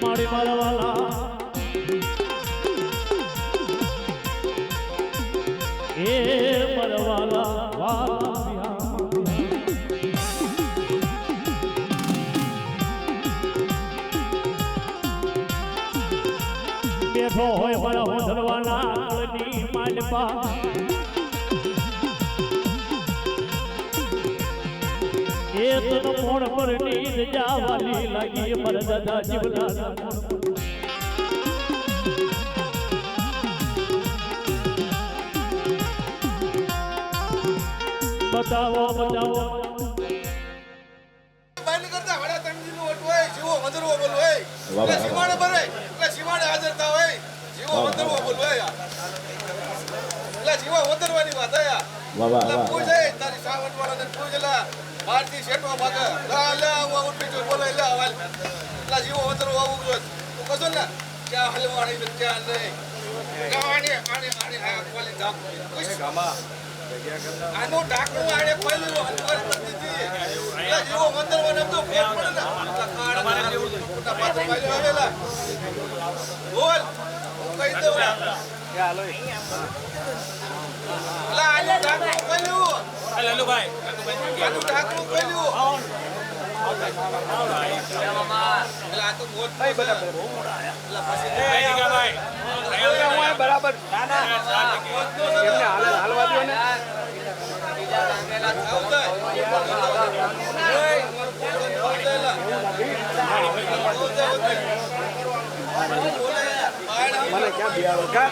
મારી મારવાલા એ મારવાલા વાલા બેઠો હોય મારા હોધરવાના કળની માલપા એ તન મોણ પર નીંદ જાવાની લાગી મર દાદા જીવના બતાવો બતાવો બાયલી કરતા હડા તંગીનો ઓટ હોય જીવો મંદરવો બોલ હોય એટલે સીમાડે ભરે એટલે સીમાડે હાજરતા હોય જીવો મંદરવો બોલ હોય એટલે જીવો મંદરવાની વાત હે એટલે પૂછે તારી સાવટ વાળાને પૂછલા ભારતી શેઠવા ભાગ લે હું ઉઠી જો બોલે લે હવાલ એટલે જીવો મંદરવો આવું જો તું કસો ને ક્યાં હલવાણી ને ક્યાં નહીં આને આ કોલી ધાપ કુછ ગામા આનો ડાકુ આડે કોઈલો અંતર કરતી હતી એટલે જીવો મંદરવાને તો ફેર પડે ને તમારે જેવું મોટા પાછો ભાઈ આવેલા બોલ કઈ દો હાલો લા આલે ડાકુ કોઈલો લાલુ ભાઈ આનો ડાકુ કોઈલો પેલા તો બોલ ભાઈ બરાબર બહુ મોડા આયા પછી ભાઈ આયો બરાબર ના ના એમને હાલવા દો ને મને ક્યાં બિયારો કા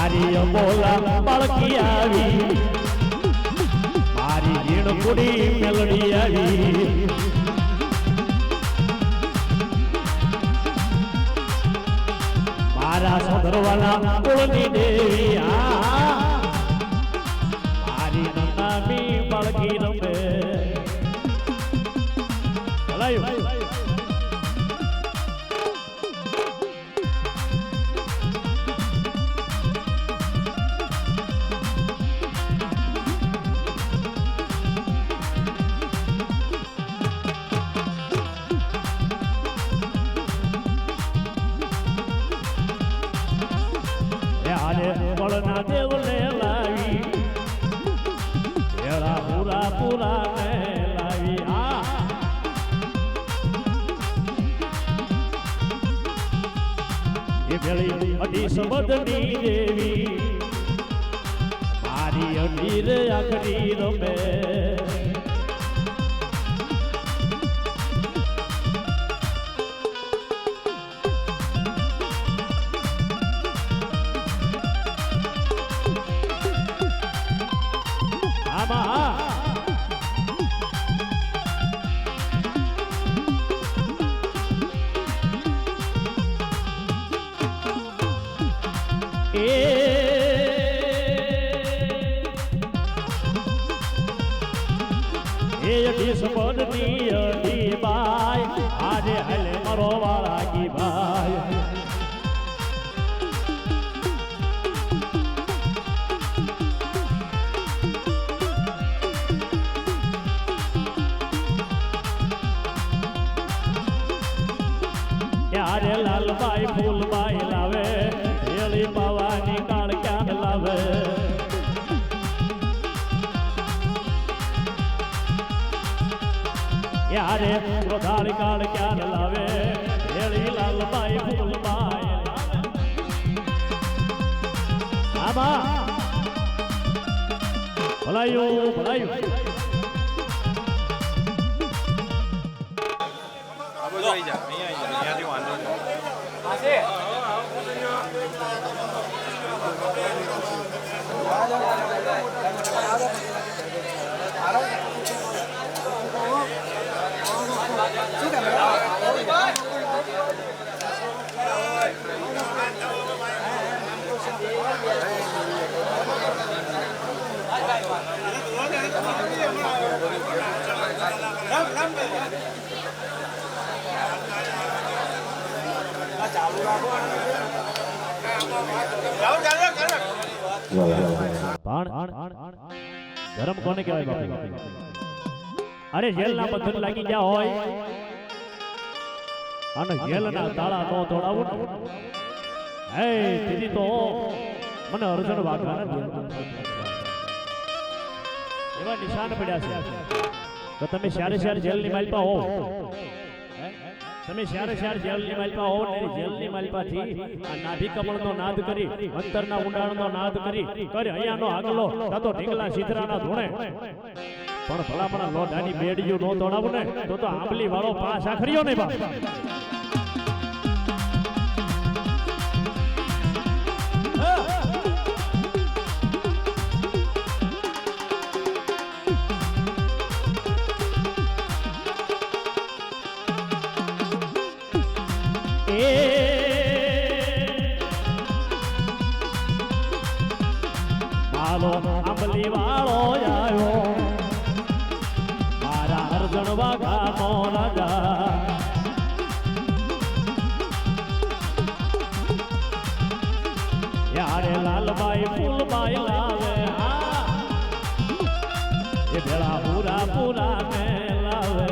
મારી બોલા બાળકી આવી મારી જીણ કુડી મેલડી આવી મારા સોધરવાલા કુળની દેવી મારી નામી બાળકી રમે અઢી સંબંધની દેવી મારી અઢીર આખરી રમે સંબંધની અઢી બાઈ આજે હલે મારો વાળાકી ભાઈ ત્યારે લાલબાઈ ફૂલબાઈ લાવે રેલી પાવાની કાળ ક્યાં લાવે યારે ગોધાળી કાળ ક્યાં લાવે રેલી લાલબાઈ ફૂલબાઈ આબા ભલાયું ભલાયું ધર્મ કોને કહેવાય બાપુ? અરે જેલના બંધન લાગી ગયા હોય અને જેલના તાળા નો તોડાવું હે તેથી તો મને અર્જુન વાઘાના એવા નિશાન પડ્યા છે તો તમે શ્યારે શ્યારે જેલની માલપા હો તમે શ્યારે શ્યારે જેલની માલપા હો ને જેલની માલપાથી આ નાભી કમળનો નાદ કરી અંતરના ઊંડાણનો નાદ કરી કરે અહીંયાનો આગલો કાતો ઢીંગલા સિધરાના ધૂણે પણ ભલામણા લોઢાની બેડીયું નો તોડાવું ને તો આંબલી વાળો પાસ આખર્યો ને બા મારો આંબલી વાળો આવ્યો મારા અર્જુન વાઘાનો રાજા યારે લાલબાઈ ફૂલબાઈ લાવે એ ભેળા પૂરા પૂરા ને લાવે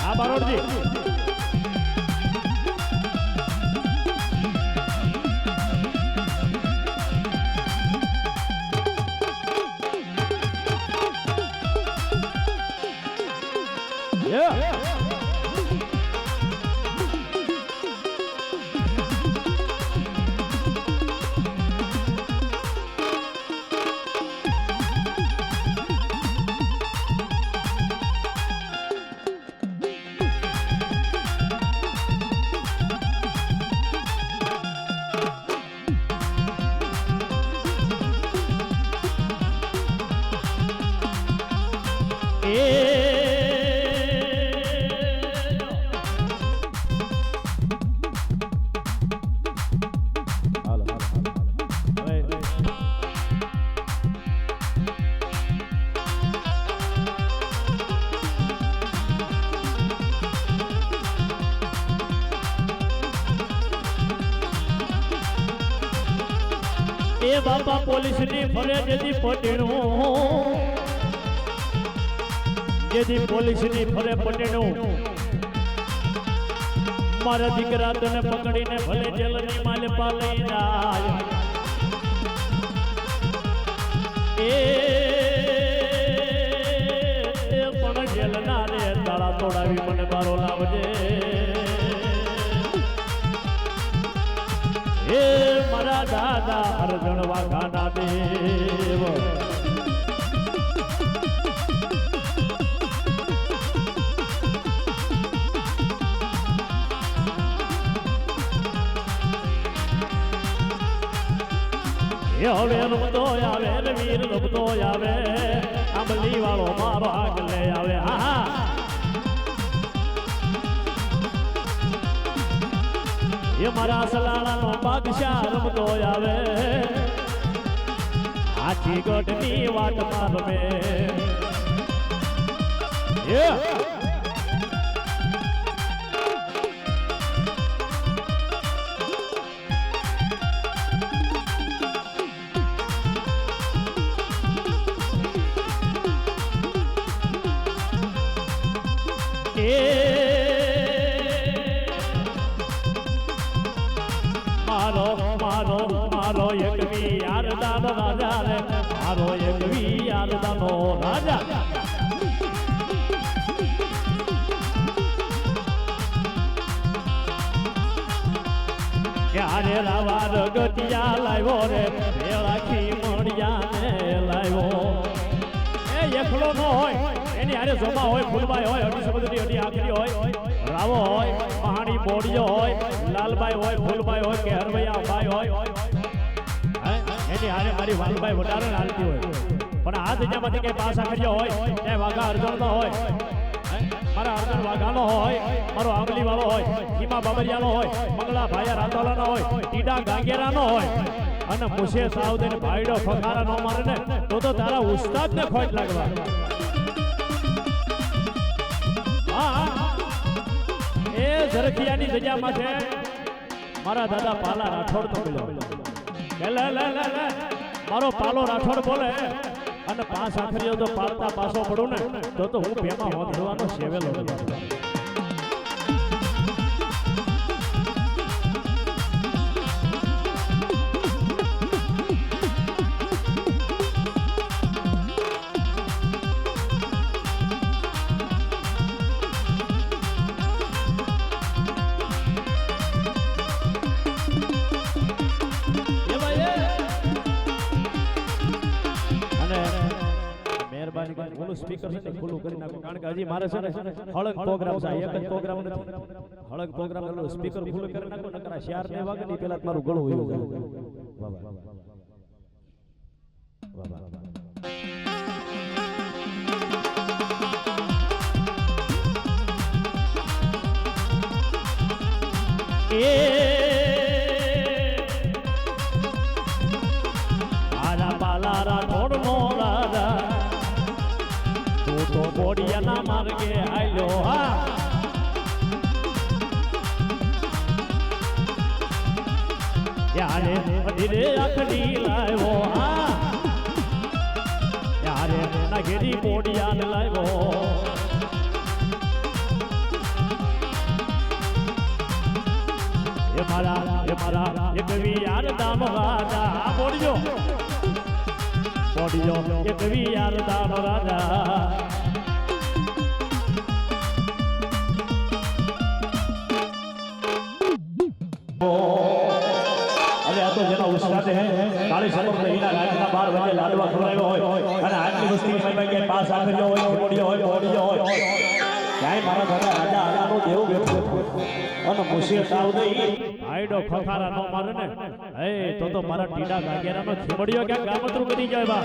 આ બારોડજી એ બાપા પોલીસની ફરિયાદ પટેણું જેથી પોલીસની ફરે પટેણું મારા દીકરા તને પકડીને ભલે જેલની માલે પાલઈ જાય પણ જેલના રે તાળા તોડાવી મને બારો લાવજે એ મારા દાદા અર્જુન વાઘાના દેવ હવે રમતો આવે ને વીર રમતો આવે આંબલી વાળો મારો આગલે આવે હા એ મારા સલાણાનો બાદશાહ રમતો આવે આખી ગઢની વાટમાં રમે મારો એક વિયારદાનો રાજા રે મારો એક વિયારદાનો રાજા ક્યારે રાવાર ગતિયા લાવ્યો રે વેળાખી મણિયા ને લાવ્યો એ એકલો નો હોય એની હારે જોમા હોય ફૂલબાઈ હોય અઢી સમુદ્રી અઢી આખરી હોય રાવો હોય પાણી બોડિયો હોય લાલબાઈ હોય ફૂલબાઈ હોય કે હરવૈયા બાઈ હોય એની હારે મારી વાલબાઈ વધારે હાલતી હોય પણ આ દુનિયામાંથી કઈ પાસા કર્યો હોય ત્યાં વાઘા અર્જુનનો હોય મારા અર્જુન વાઘાનો હોય મારો આંબલી વાળો હોય સીમા બાબરિયાનો હોય મંગળા ભાયા રાતોલાનો હોય ટીડા ગાંગેરાનો હોય અને મુશે સાવદેન ભાઈડો ફખારા નો મારે ને તો તારા ઉસ્તાદ ને ખોટ લાગવા એ ઝરખિયાની જગ્યામાં છે મારા દાદા પાલા રાઠોડ તો લે મારો પાલો રાઠોડ બોલે અને પાંચ આખરીઓ તો પાલતા પાછો પડું ને તો હું ભેમાં હોધવાનો સેવેલો સ્પીકર છે ખુલ્લું કરી નાખો કારણ કે હજી મારે છે ને હળંગ પ્રોગ્રામ છે એક જ પ્રોગ્રામ નથી હળંગ પ્રોગ્રામ એટલે સ્પીકર ખુલ્લું કરી નાખો નકર શિયાર ને વાગે ની પહેલા મારું ગળું હોય આરા બાલા રાઠોડ નો રાજા તો બોડિયાના માર્ગે આલ્યો હા યારે અઢીરે આખડી લાવ્યો હા યારે નગેરી બોડિયાને લાવ્યો એ મારા એક વિયારદાનો રાજા બોડિયો એક વિયારદાનો રાજા જેનો ઉસ્તાદ હે કાળી સરોવર મહિના રાજના 12 વાગે લાડવા ખવડાવ્યો હોય અને આટલી વસ્તી મહિમા કે પાસ આખર્યો હોય બોડિયો હોય ક્યાંય મારા ઘરે રાજા આલાનો દેવ બેઠો અને મુશીર સાવદઈ ભાઈડો ખખારા નો મારે ને એ તો મારા ટીડા ગાગેરાનો ખીમડિયો ક્યાં ગામતરું કરી જાય બા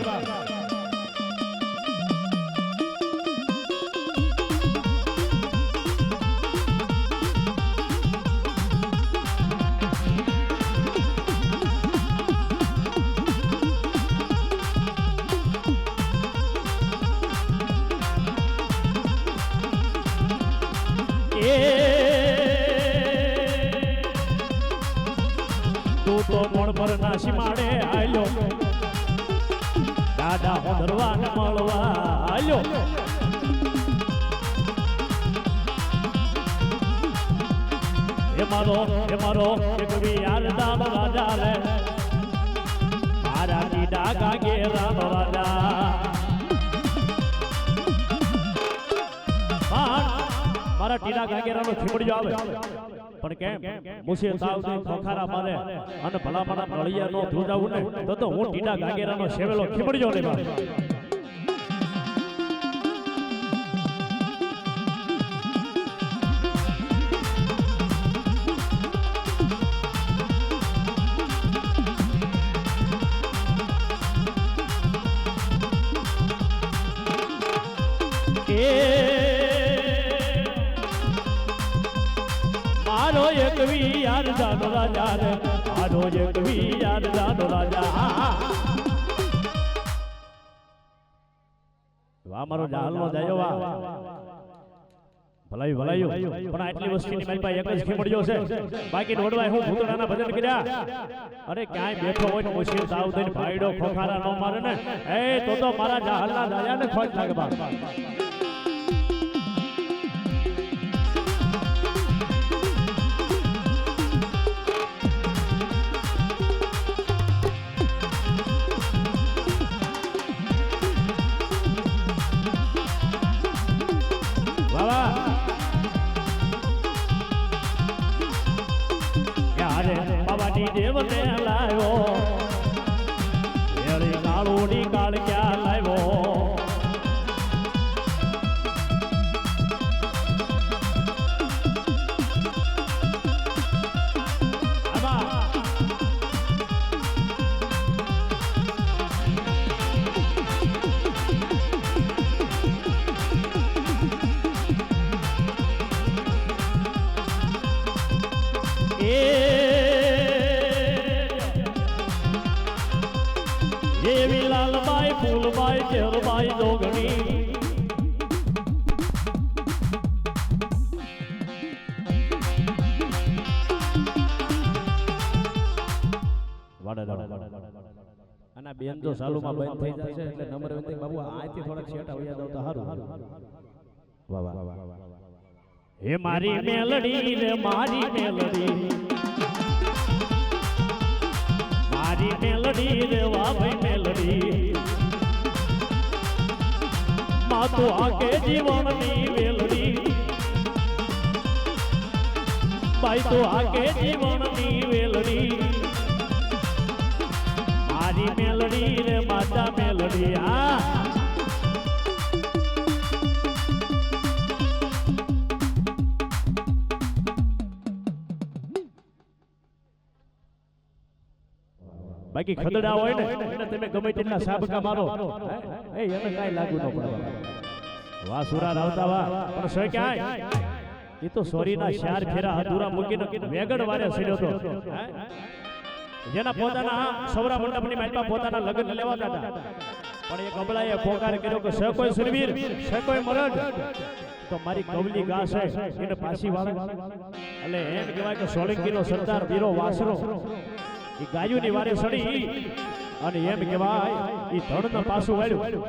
તું તો મોણ પર નાસી માડે આલ્યો દાદા હોદરવા ને મળવા આલ્યો એ મારો એક વિયારદાનો રાજા રે આ મારા ટીડા ગાગેરાનો રાજા મારા ટીડા ગાગેરાનો ખીમડિયો આવે પણ કેમ મુસે તાવથી ખોખારા મારે અને ભલા મારા નળિયા નો ધ્રુજાવું ને તો હું ટીડા ગાગેરાનો સેવેલો ખીમડિયો ને મારે મારો એક વી યાર જાનો રાજા રે મારો એક વી યાર જાનો રાજા વાહ મારો જાલનો જાયો વાહ ભલાયું પણ આટલી વસ્તીની મારી પાસે એક જ ખીમડિયો છે બાકી નોડવાય હું ભૂતડાના ભજન કર્યા અરે ક્યાંય બેઠો હોય ને મુશ્કેલ તાવ દઈને ભાઈડો ખોખારા ન મારે ને એ તો મારા જાહલના દાયાને ખોટ લાગે બા દેવને લાવ્યો એળી કાળુની કાળ ક્યાં લાવ્યો એવી લાલબાઈ ફૂલબાઈ ચેરબાઈ જોગણી અને બેન જો સાલુમાં બંધ થઈ જશે એટલે નંબર વિનંતી બાબુ આથી થોડાક શેટ આવ્યા જાવ તો સારું વાહ વાહ હે મારી મેલડી રે મારી મેલડી મારી મેલડી રે વાહ ભાઈ મેલડી માતો આકે જીવનની વેલડી ભાઈ તો આકે જીવનની વેલડી મારી મેલડી રે માતા મેલડી આ બાકી ખદડા હોય ને એને તમે ગમે તેટલા સાબકા મારો એ એને કાઈ લાગુ ન પડે વાહ સુરા રાવતા વાહ પણ સો ક્યાંય એ તો સોરીના ચાર ફેરા અધૂરા મૂકીને વેગડ વારે સડ્યો તો જેના પોતાના સૌરા મંડપની માલમાં પોતાના લગ્ન લેવાતા હતા પણ એક અબળાએ પોકાર કર્યો કે સ કોઈ સુરવીર સ કોઈ મરદ તો મારી કવલી ગા છે એને પાછી વાળે એટલે એમ કહેવાય કે સોલંકીનો સરદાર વીરો વાસરો એ ગાયુની વારે સડી અને એમ કહેવાય એ ધણને પાછું વાળ્યું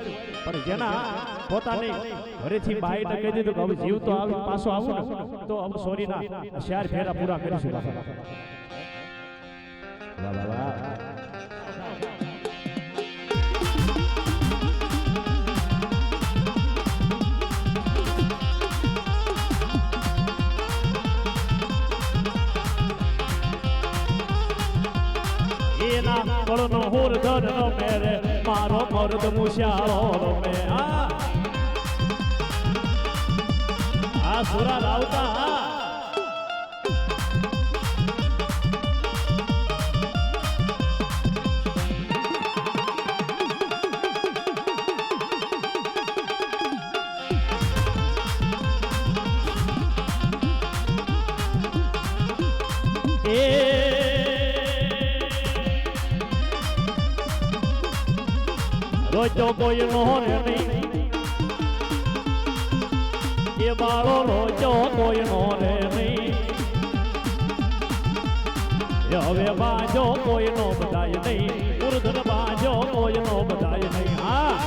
પણ જેના પોતાની ઘરેથી બાઈ ને કહી દીધું કે હવે જીવ તો આવી પાછો આવું ને તો હવે સોરીના ચાર ફેરા પૂરા કરીશું વાહ વાહ વાહ એના કળનો હોર ધરનો મેરે મારો મર્દ મુશ્યાળો મે આ સુરા લાવતા રોજો કોઈ નો રે નહીં એ બાળો રોજો કોઈ નો રે નહીં હવે બાજો કોઈ નો બધાય નહીં ઉર્ધન બાજો કોઈ નો બધાય નહીં હા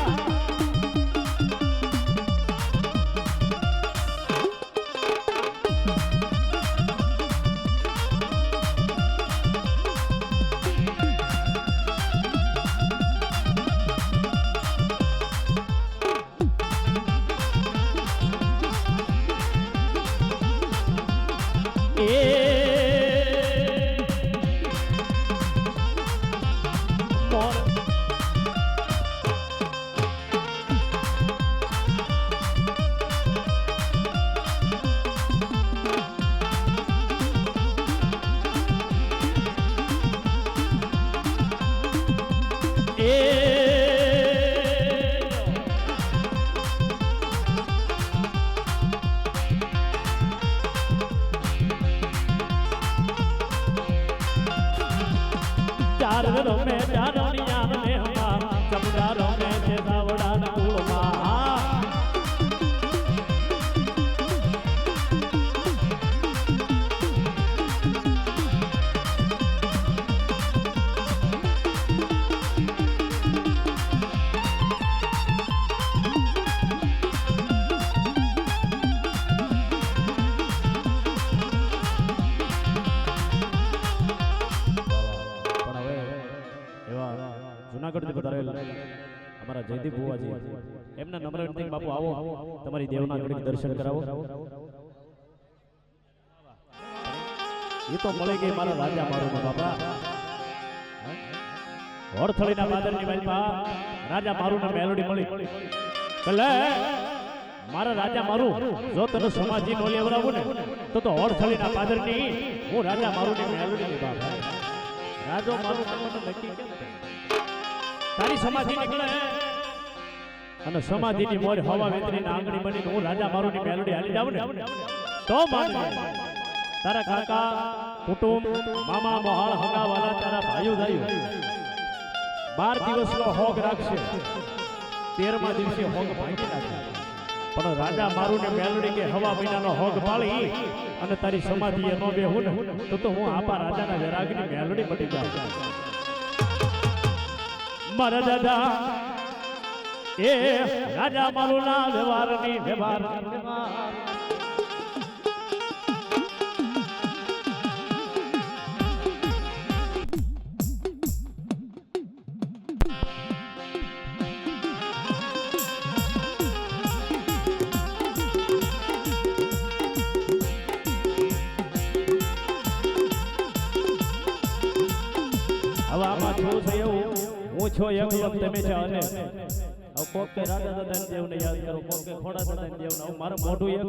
ચાર રમે ચારણિયા ને હમા ચમડા રમે છે સાવડા ના કુળમાં જુનાગઢથી પધારેલા અમારા જયદીપ ભુવાજી એમના નમ્ર વિનંતી બાપુ આવો તમારી દેવના ઘડીક દર્શન કરાવો એ તો મળી ગઈ મારા રાજા મારું બાપા હોડથળીના બાદરની વાલમાં રાજા મારું ને મેલોડી મળી કલે મારા રાજા મારું જો તને સમાજી નો લેવરાવું ને તો હોડથળીના બાદરની હું રાજા મારું ને મેલોડી ની બાપા રાજો મારું તમને નક્કી કેમ તારી સમાધિ નીકળે અને સમાધિની મોર હવા વેતરીને આંગણી બનીને હું રાજા મારું ની મેલોડી હાલી જાવ ને તો માન તારા કાકા કુટુંબ મામા મોહાળ હગાવાલા તારા ભાઈઓ જાયું 12 દિવસનો હોગ રાખશે 13મા દિવસે હોગ ભાંગી નાખે પણ રાજા મારું ને મેલોડી કે હવા મહિનાનો હોગ પાળી અને તારી સમાધિએ નો બેહું ને તો હું આપા રાજાના વેરાગની મેલોડી બની જાઉં મારા દાદા એ રાજા મારું ના વ્યવહારની વ્યવહાર હવે આમાં શું થયું હું છો એકલો તમે છે અને હવે કોક કે રાજા દાદા દેવને યાદ કરો કોક કે ખોડા દાદા દેવને હવે મારું મોઢું એક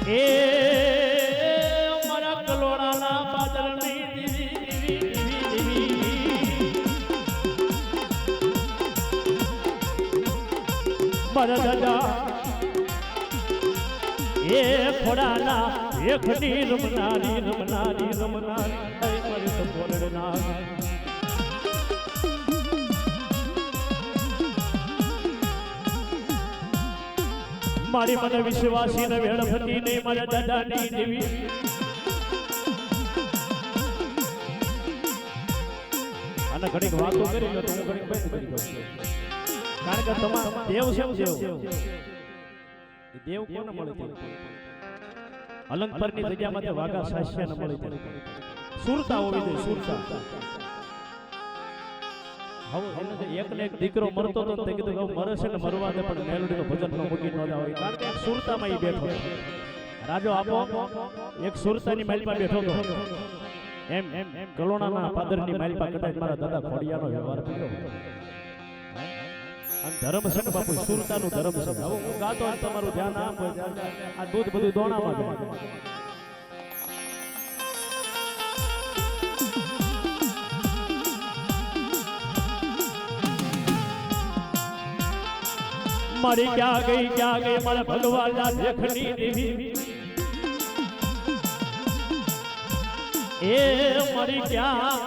છે એ મારા કલોડાના પાદરની દીવી મારા દાદા એ ખોડાના એકની રમનારી મારી તો બોલના મારી મને વિશ્વાસી ને વેળફતી ને મારા દાદાની દેવી અને ઘડીક વાતો કરી લો તો હું ઘડીક બંધ કરી દઉં કારણ કે તમારા દેવ છે દેવ કોને મળે અલંકારની જગ્યામાં વાઘા સાસ્યા ન મળે સુરતા હોવી જોઈએ સુરતા હવે એને એકને એક દીકરો મરતો તો તે કીધું કે મરે છે ને મરવા દે પણ મેલોડીનું ભજન ન મૂકી ન જાવ કારણ કે સુરતામાં ઈ બેઠો રાજો આપો એક સુરતાની માલપા બેઠો હતો એમ ગલોણાના પાદરની માલપા કદાચ મારા દાદા ખોડિયાનો વ્યવહાર કર્યો અને ધર્મ છે ને બાપુ સુરતાનું ધર્મ છે હવે હું ગાતો તમારું ધ્યાન આપો આ દૂધ બધું દોણામાં જાય મારી ક્યાં ગઈ મારા ભગવાનના દેખની દેવી એ મારી ક્યાં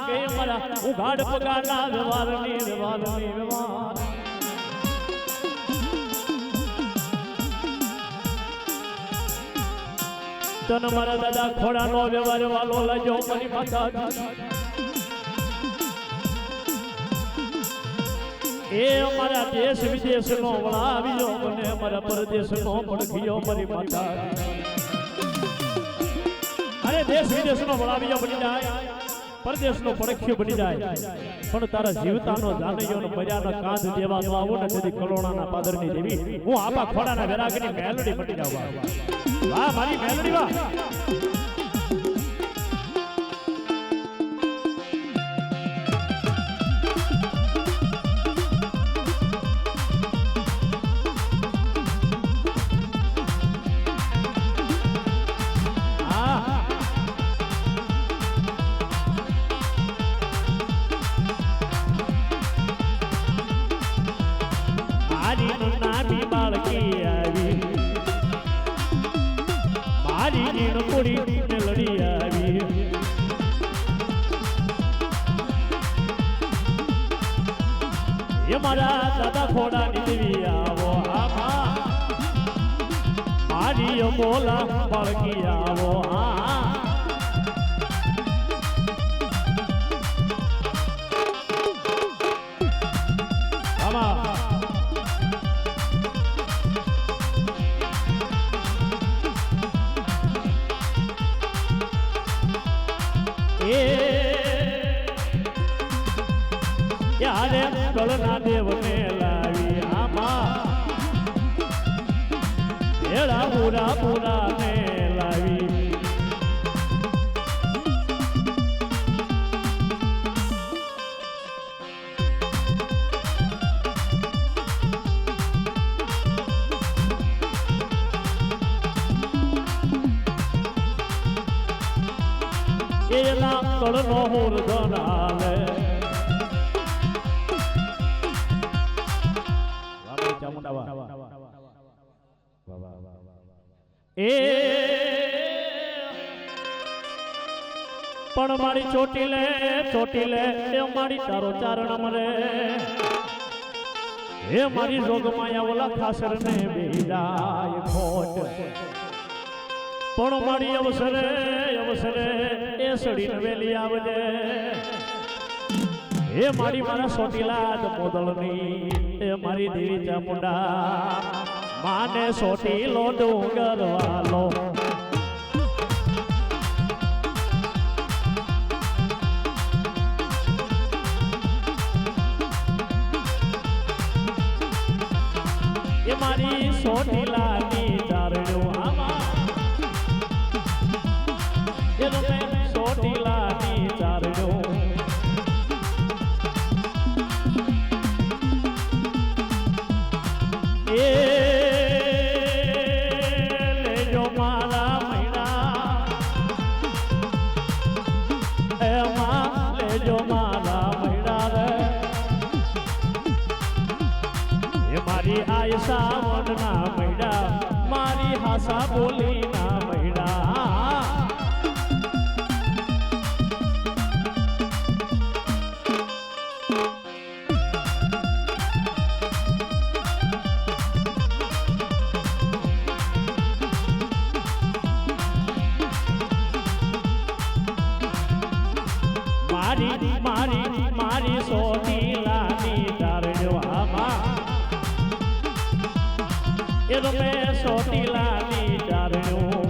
ગઈ મારા ઉઘાડ પગારના વ્યવહારની વ્યવહાર તન મારા દાદા ખોડાનો વ્યવહાર વાલો લજો મારી માતા એ અમારા દેશ વિદેશનો વળાવ્યો મને અમારા પરદેશનો પડખિયો મારી માતા અરે દેશ વિદેશનો વળાવ્યો બની જાય પરદેશનો પડખ્યો બની જાય પણ તારા જીવતાનો જાનૈયોનો મર્યાનો કાંધ દેવાનો આવો ને તેથી કલોણાના પાદરની દેવી હું આપા ખોડાના વેરાગની મેલડી બની જાવ વાહ મારી મેલડી વાહ મારી નાની બાળકી આવી મારી જીણપુરી મેલડી આવી એ મારા દાદા ખોડાની દેવી આવો આમાં મારી બોલા બાળકી આવો યારે કળના દેવને લાવી આમાં હેડા પૂરા પૂરા ને લાવી એના કળનો હુરધન આવે એ પણ મારી ચોટી લે એ મારી તારો ચારણ મરે એ મારી જોગમાયા ઓલા ખાસર ને બેડાય ખોટ પણ મારી અવસરે એ સડીને વેલી આવજે એ મારી મારા સોટીલા મોદળની એ મારી દેવી ચામુંડા માને સોટીલો ડુંગર વાલો એ મારી સોટીલાની ચારણું આમાં એ તમે સોટીલાની ચારણું લેજો મારા મૈડા એમાં લેજો મારા મૈડા રે એ મારી આયસા વનના મૈડા મારી હાસા બોલીના મૈડા મારી સોટીલાની ચારણવામાં એ તમે સોટીલાની ચારણું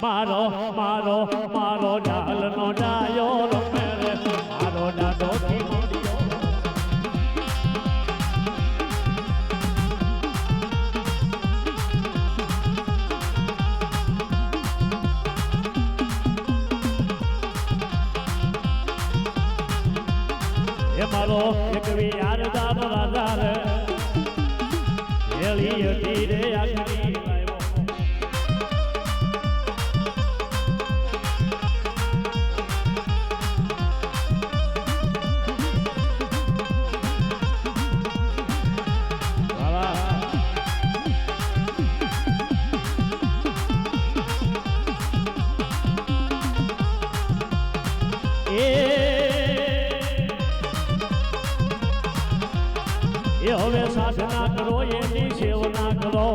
મારો ઢાલનો ડાયો રમે રે મારો ડાડો મારો એક વિયારદાનો રાજા રે એલી અટી રે આગની લાવ્યો હવે સાધના કરો એની સેવના કરો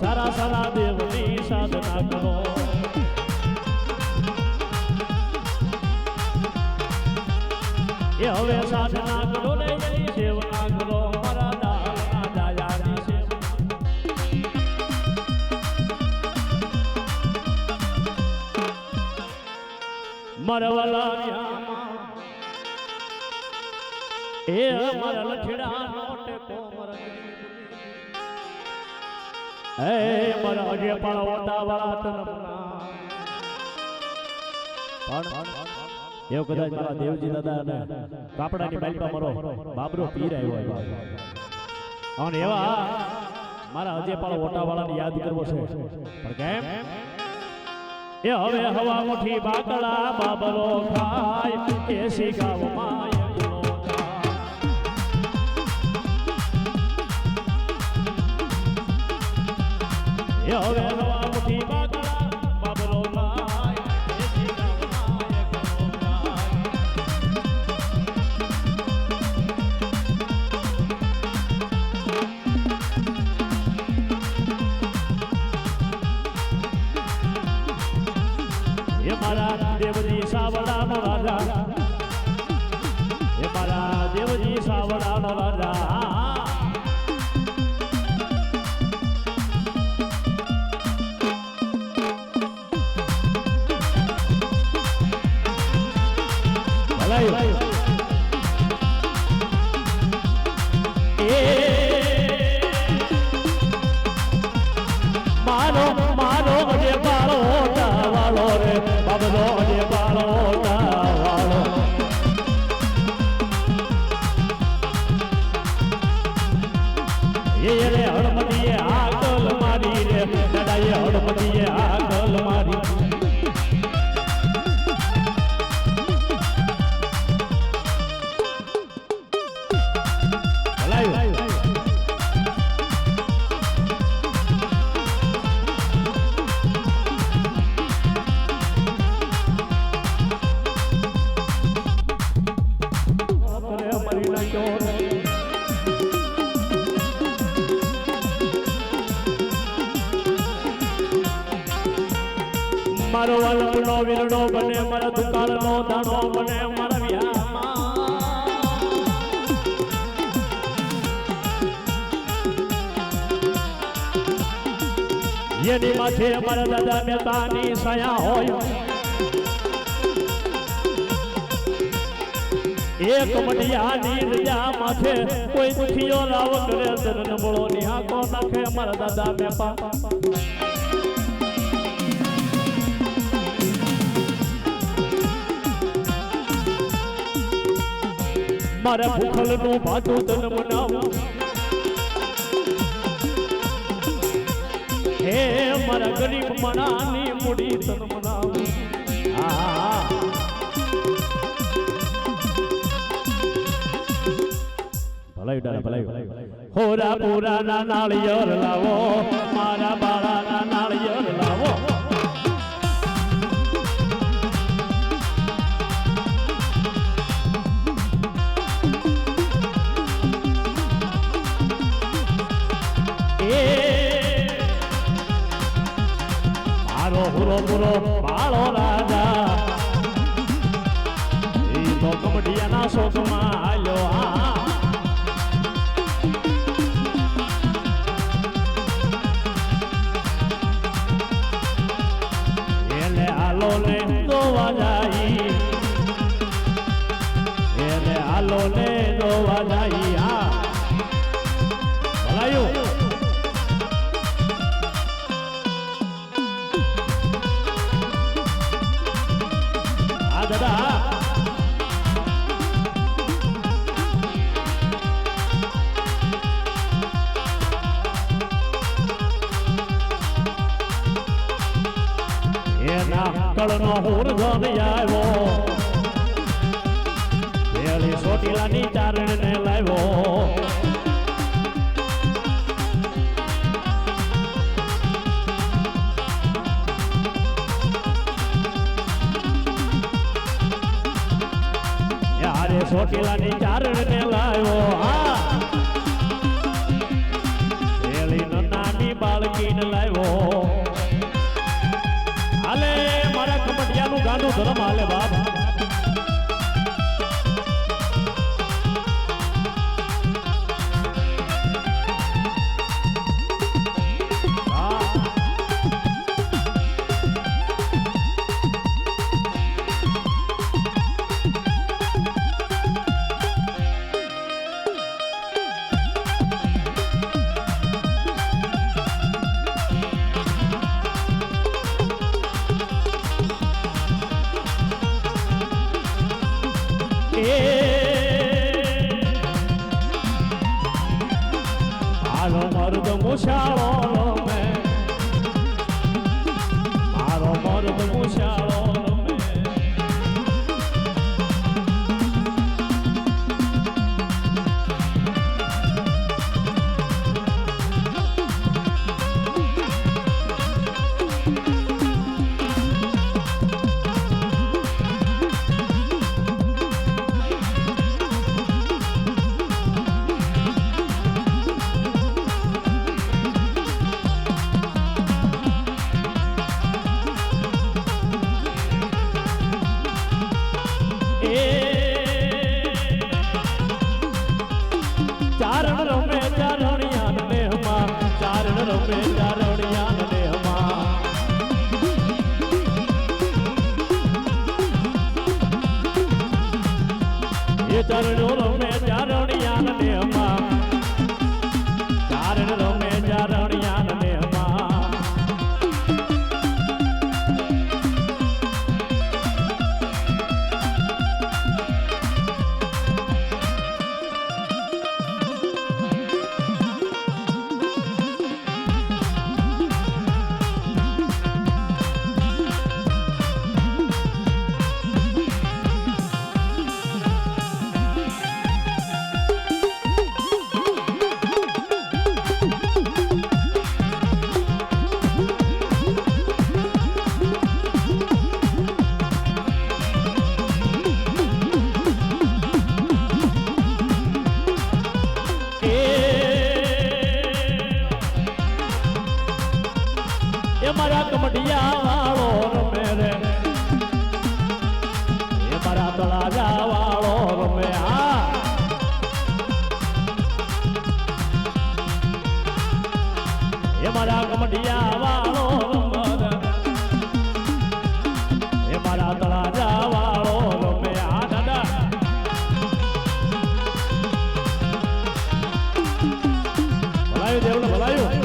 સારા દેવની સાધના કરો એ હવે સાધના કરો ને એની સેવના કરો મારા દાના દાયાની સેવના મરવલા એ અમારા લખડાનો ટેકો મરગડી એ મારા અજે પણ ઓટાવાળા તનમના પણ એવું કદાચ મારા દેવજી દાદા ને કાપડાની બાલપા મરો બાબરો પીર આવ્યો અને એવા મારા અજે પણ ઓટાવાળાને યાદ કરવો છે પણ કેમ એ હવે હવા મુઠી બાકડા બાબરો ખાય એસી ગામમાં એકલો જાય. એ હવે હવા મુઠી બાકડા બાબરો ખાય એસી ગામમાં એકલો જાય. એ મારા દેવજી સાવડાનો રાજા, એ મારા દેવજી સાવડાનો રાજા. મારો મારો જે બાળો વાળો રે બાબલો જે બાળો વાળો. એ રે હળમતીએ આગળ મારી રે દાદાએ હળમતીએ આગળ મારી. મારો વાલમનો વીરડો બને મારા દુકાળનો દાણો બને મારા વ્યામાં. એની માથે મારા દાદા મહેતાની સયા હોય. એક મઢિયાની રજા માથે કોઈ દુખીઓ લાવ કરે તરન બોળો ની આંખો નાખે મારા દાદા મહેતા. મારા ભૂખલ નું ભાતું તન મનાવું. હે મારા ગરીબ મનાની મૂડી તન મનાવું. હોરા પૂરા ના નાળિયેર લાવો મારા બાળા ના નાળિયેર લાવો. મારો હુરો પૂરો બાળો રાજા એ તો કમડિયાના શોકમાં આલ્યો. એને હાલો ને દોવા જાય, એને હાલો ને દોવા જાય. ભલાયું દાદા એના કળનો હુર ધન આવ્યો. પેલી સોટીલાની ચારણ ને લાવ્યો. સોટીલાની ચારણ ને લાવ્યો. પેલી નાની બાળકી ને લાવ્યો. હાલે મારા કમટિયાનું ગાનું ધર્મ હાલે બાપ. મરદ મુશાળો રમે ચારણ રમે ચારણિયાન દેહમાં ચારણ રમે ચારણિયાન દેહમાં એ ચારણો રમે ચારણિયાન દેહમાં ચારણ રમે ચારણિયાન દેહમાં એ મારા કમડિયા વાળો રમે રે એ મારા તળાજા વાળો રમે હા એ મારા કમડિયા વાળો રમે એ મારા તળાજા વાળો રમે હા દાદા ભલાયું દેવને ભલાયું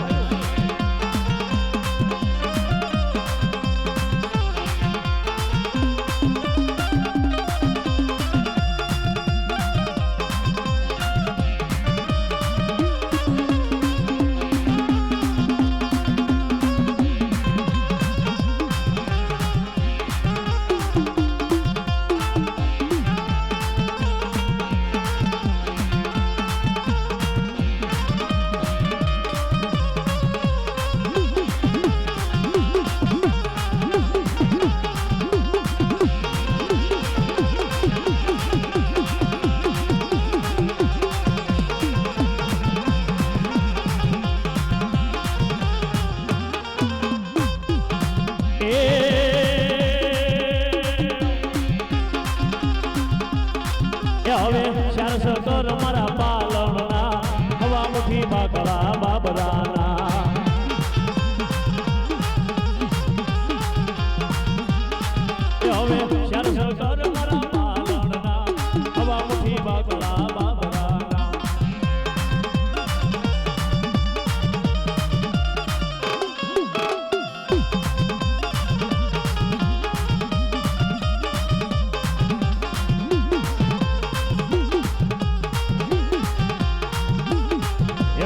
હવે શારસ કર મારા પાલણના હવા મુઠી બાકડા બાબરાના હવે શારસ કર મારા પાલણના હવા મુઠી બાકડા બાબરાના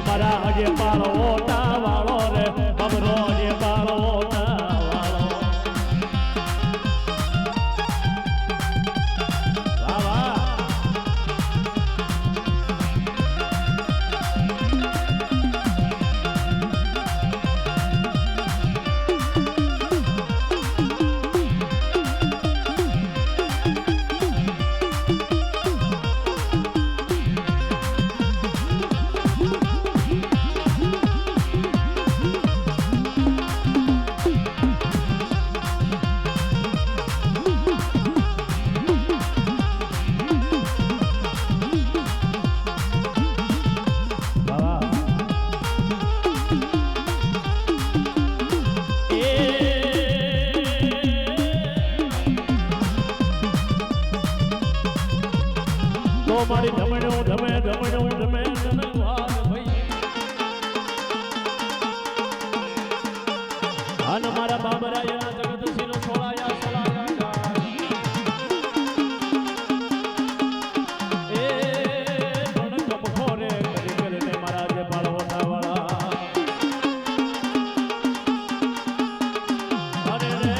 મારા અજે પાળો ઓટા વાળો રે બબરો અજે પાળો ઓટા વાળો વાહ વાહ મારી ધમણ્યો ધમે ધમણ્યો ધમે ધનવાદ ભઈ અન મારા બાબરાયા જગતસિંહ સોળાયા સોળાયા એ પણ કપખો રે કરી કરીને મારા જે બાળવટા વાળા અરે રે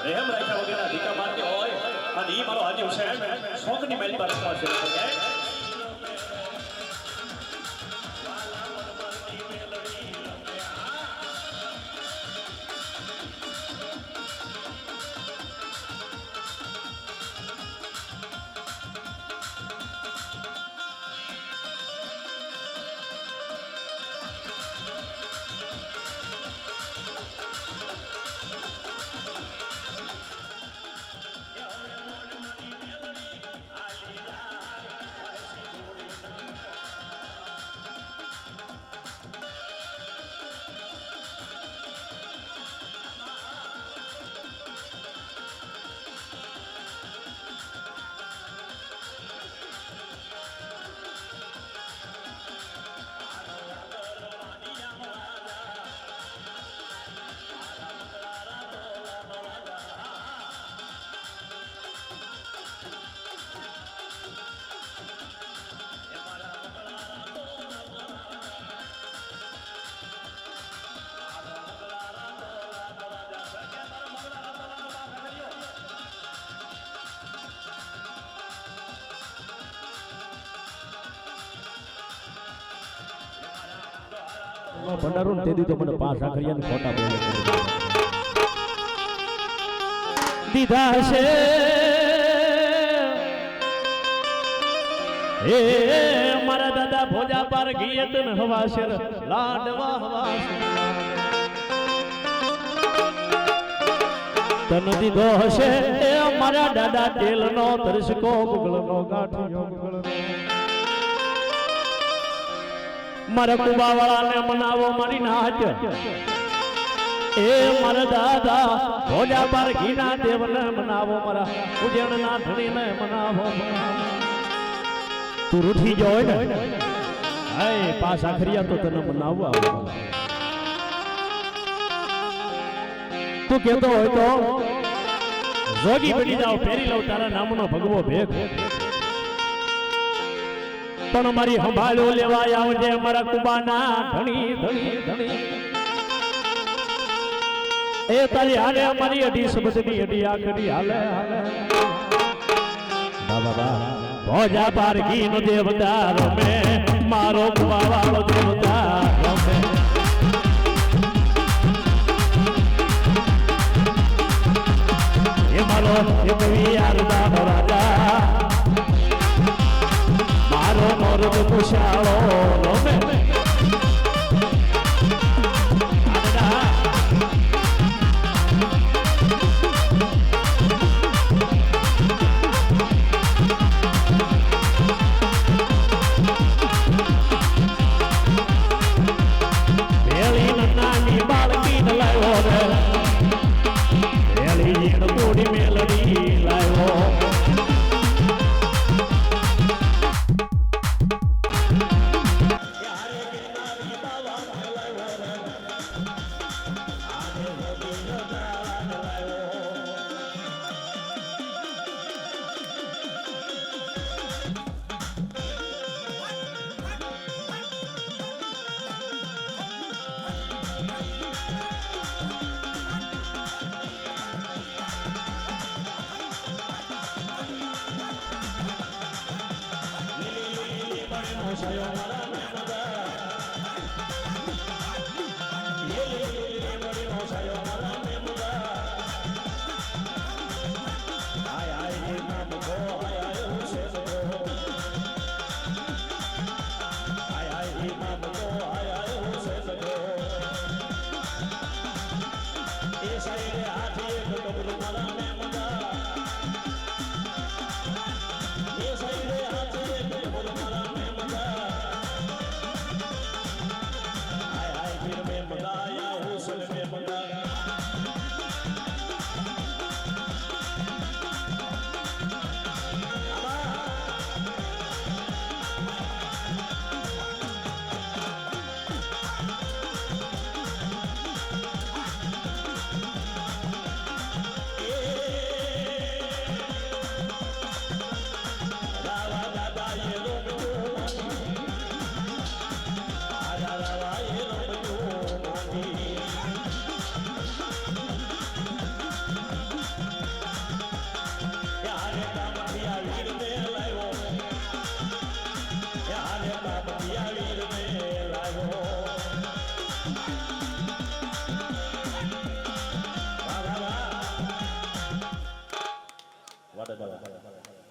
રહેમ રાખ્યા વગરના ધીકા મારતી હોય અને ઈ મારો હાજી હુસેન શોખની મેલ પર રખવા છે ભંડારું ને તેથી તો મને પાસ આખરિયા ને ખોટા બોલે દીધા છે એ મારા દાદા ભોજા પર ગીયત ન હવાશર લાડવા હવાશ તન દીધો હશે એ મારા દાદા તેલ નો તરસકો ગુગળ નો ગાંઠિયો ગુગળ મારા કુબાવાળાને મનાવો મારી નાચ એ મારા દાદા ભોજા પર ઘીના દેવને મનાવો મારા ઉજળના ધણીને મનાવો તું રૂઠી જોય ને હાય પાસ આખરિયા તો તને મનાવવા આવે તું કહેતો હોય તો જોગી બની જાવ ફેરી લઉં તારા નામનો ભગવો ભેખ પણ મારી સંભાળો લેવા આવજે મારા કુબાના ધણી ધણી ધણી એ તારી હાલે અમારી અઢી શબ્દની અઢી આખરી હાલે હાલે બાબા ભોજા પાર ગીનો દેવતા રમે મારો કુવાવાળો દેવતા રમે એ મારો એ કવિ યારદા રાજા મારો મોરદ કુશાળો રમે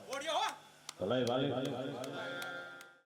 ઓડિયો હો ભલાઈ વાલી